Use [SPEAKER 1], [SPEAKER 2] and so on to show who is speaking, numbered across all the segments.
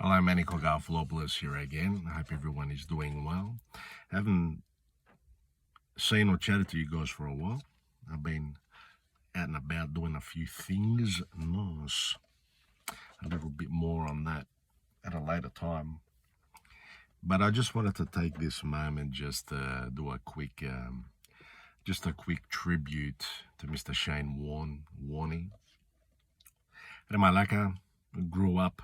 [SPEAKER 1] Hello, Manny Cockaflopoulos here again. I hope everyone is doing well. Haven't seen or chatted to you guys for a while. I've been out and about doing a few things. Nice. A little bit more on that at a later time. But I just wanted to take this moment just to do a quick tribute to Mr. Shane Warnie. And Malaka grew up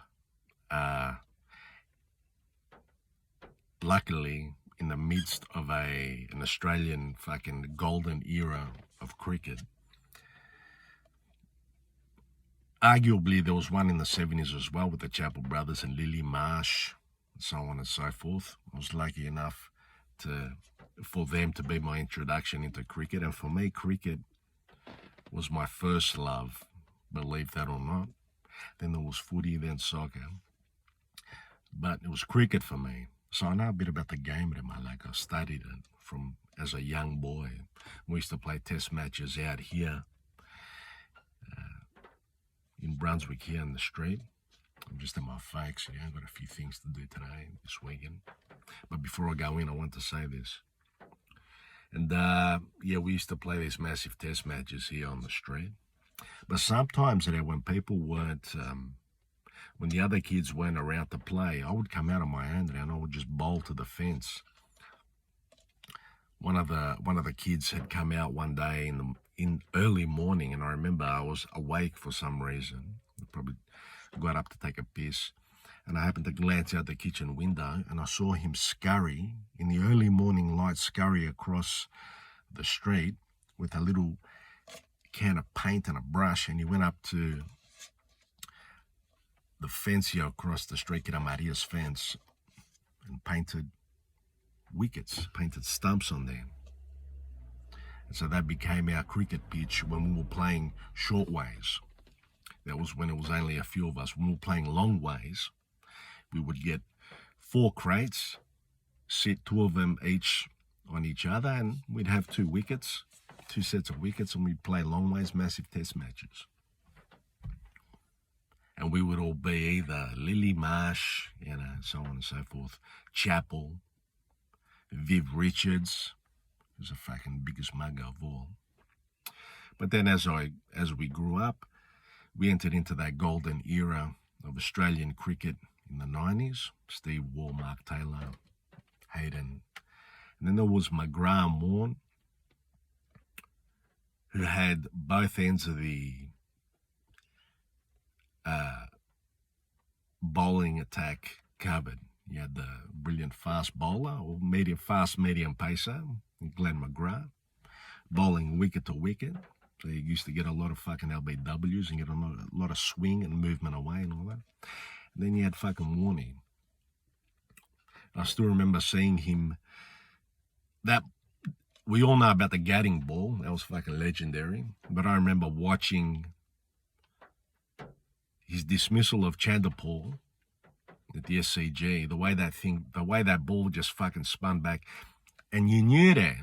[SPEAKER 1] luckily in the midst of an Australian fucking golden era of cricket. Arguably, there was one in the 70s as well with the Chappell brothers and Lily Marsh, and so on and so forth. I was lucky enough for them to be my introduction into cricket, and for me, cricket was my first love, believe that or not. Then there was footy, then soccer. But it was cricket for me. So I know a bit about the game in my life. I studied it from as a young boy. We used to play test matches out here in Brunswick here in the street. I'm just in my fakes, I've got a few things to do today, this weekend. But before I go in, I want to say this. And we used to play these massive test matches here on the street. But sometimes when people weren't, when the other kids weren't around to play, I would come out on my own and I would just bowl to the fence. One of the kids had come out one day in early morning, and I remember I was awake for some reason. I probably got up to take a piss, and I happened to glance out the kitchen window, and I saw him scurry in the early morning light, scurry across the street with a little can of paint and a brush, and he went up to the fence here across the street, Kira Maria's fence, and painted wickets, painted stumps on there. And so that became our cricket pitch when we were playing short ways. That was when it was only a few of us. When we were playing long ways, we would get 4 crates, sit 2 of them each on each other, and we'd have 2 wickets, 2 sets of wickets, and we'd play long ways, massive test matches. And we would all be either Lily Marsh, so on and so forth, Chappell, Viv Richards, who's the fucking biggest mugger of all. But then as we grew up, we entered into that golden era of Australian cricket in the 90s. Steve Waugh, Mark Taylor, Hayden. And then there was McGrath and Warne, who had both ends of the bowling attack covered. You had the brilliant fast bowler, or medium pacer, Glenn McGrath, bowling wicket to wicket. So you used to get a lot of fucking LBWs and get a lot of swing and movement away and all that. And then you had fucking Warnie. I still remember seeing him. That we all know about the Gadding ball. That was fucking legendary. But I remember watching his dismissal of Chanderpaul at the SCG, the way that ball just fucking spun back, and you knew that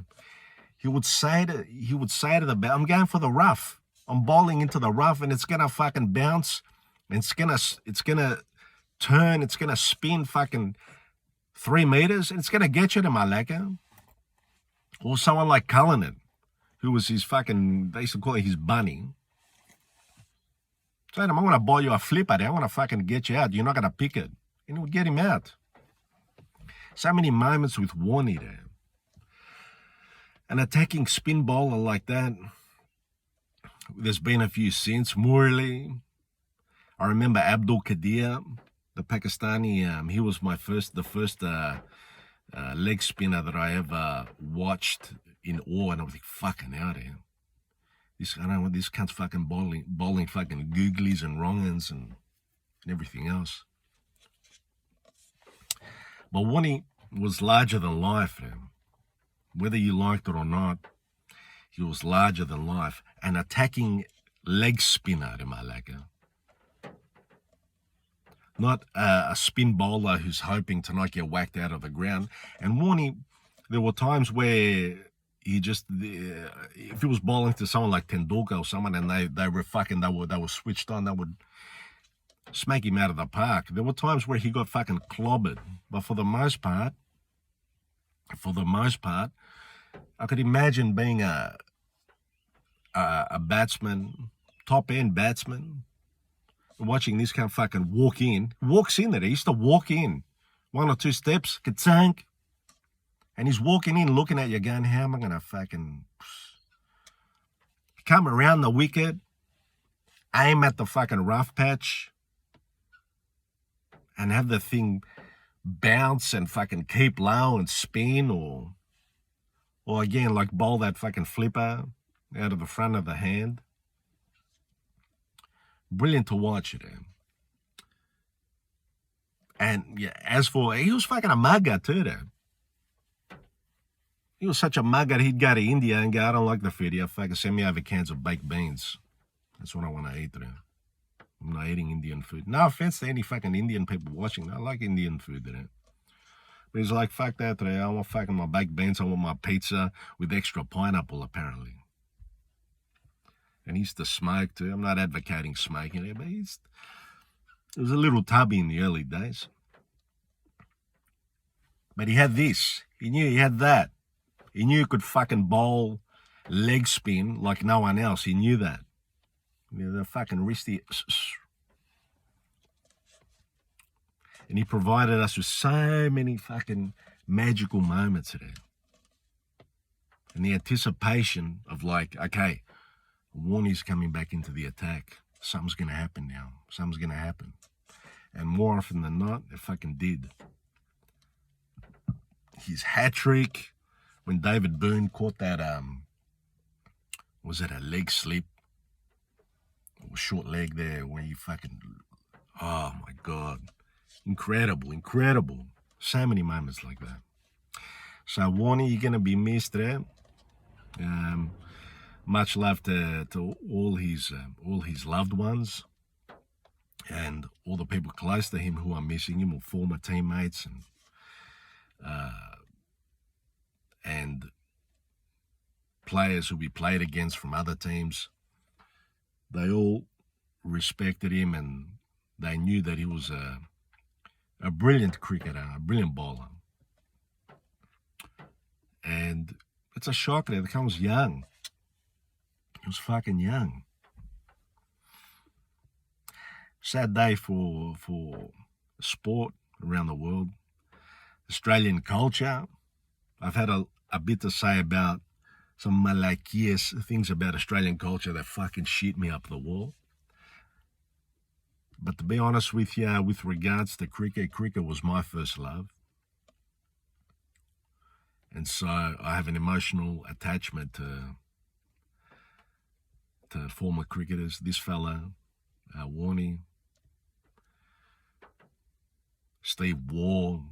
[SPEAKER 1] he would say to the bat, "I'm going for the rough. I'm bowling into the rough, and it's gonna fucking bounce, and it's gonna turn, it's gonna spin fucking 3 meters, and it's gonna get you to Malacca." Or someone like Cullinan, who was his fucking, they used to call it his bunny. So I'm gonna bowl you a flipper there. I'm gonna fucking get you out. You're not gonna pick it. And it would get him out. So many moments with Warnie there. An attacking spin bowler like that, there's been a few since. Morley. I remember Abdul Qadir, the Pakistani. He was the first leg spinner that I ever watched in awe, and I was like, fucking hell, there. This cunt's fucking bowling fucking googlies and wrong-uns and everything else. But Warnie was larger than life, man. Whether you liked it or not, he was larger than life. An attacking leg spinner, Malaka. Not a spin bowler who's hoping to not get whacked out of the ground. And Warnie, there were times where he just, if he was bowling to someone like Tendulkar or someone, and they were switched on, smack him out of the park. There were times where he got fucking clobbered, but for the most part, I could imagine being a batsman, top end batsman, watching this guy fucking walks in there. He used to walk in 1 or 2 steps, ka-tank, and he's walking in looking at you going, how am I going to fucking come around the wicket, aim at the fucking rough patch, and have the thing bounce and fucking keep low and spin, or again, like bowl that fucking flipper out of the front of the hand. Brilliant to watch it. And yeah, as for, he was fucking a mugger too, though. He was such a mugger, he'd go to India and go, I don't like the food here, fucking send me over cans of baked beans. That's what I want to eat today. I'm not eating Indian food. No offense to any fucking Indian people watching. I like Indian food today. But he's like, fuck that today. I want fucking my baked beans. I want my pizza with extra pineapple, apparently. And he used to smoke too. I'm not advocating smoking, but he was a little tubby in the early days. But he had this. He knew he had that. He knew he could fucking bowl leg spin like no one else. He knew that. You know, the fucking wristy. And he provided us with so many fucking magical moments today. And the anticipation of like, okay, Warnie's coming back into the attack. Something's going to happen now. Something's going to happen. And more often than not, it fucking did. His hat trick, when David Boone caught that, was it a leg slip? Or short leg there where you fucking, oh my God. Incredible. So many moments like that. So Warnie, you're going to be missed there. Much love to all his loved ones and all the people close to him who are missing him, or former teammates and players who we played against from other teams. They all respected him, and they knew that he was a brilliant cricketer, a brilliant bowler. And it's a shock that he comes young. He was fucking young. Sad day for sport around the world. Australian culture. I've had a bit to say about some malachias things about Australian culture that fucking shit me up the wall. But to be honest with you, with regards to cricket was my first love. And so I have an emotional attachment to former cricketers. This fella, Warnie, Steve Waugh,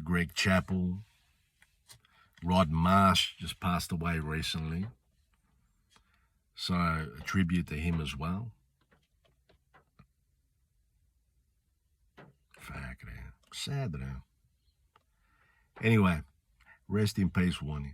[SPEAKER 1] Greg Chappell, Rod Marsh just passed away recently. So a tribute to him as well. Fuck it. Sad though. Anyway, rest in peace, Warnie.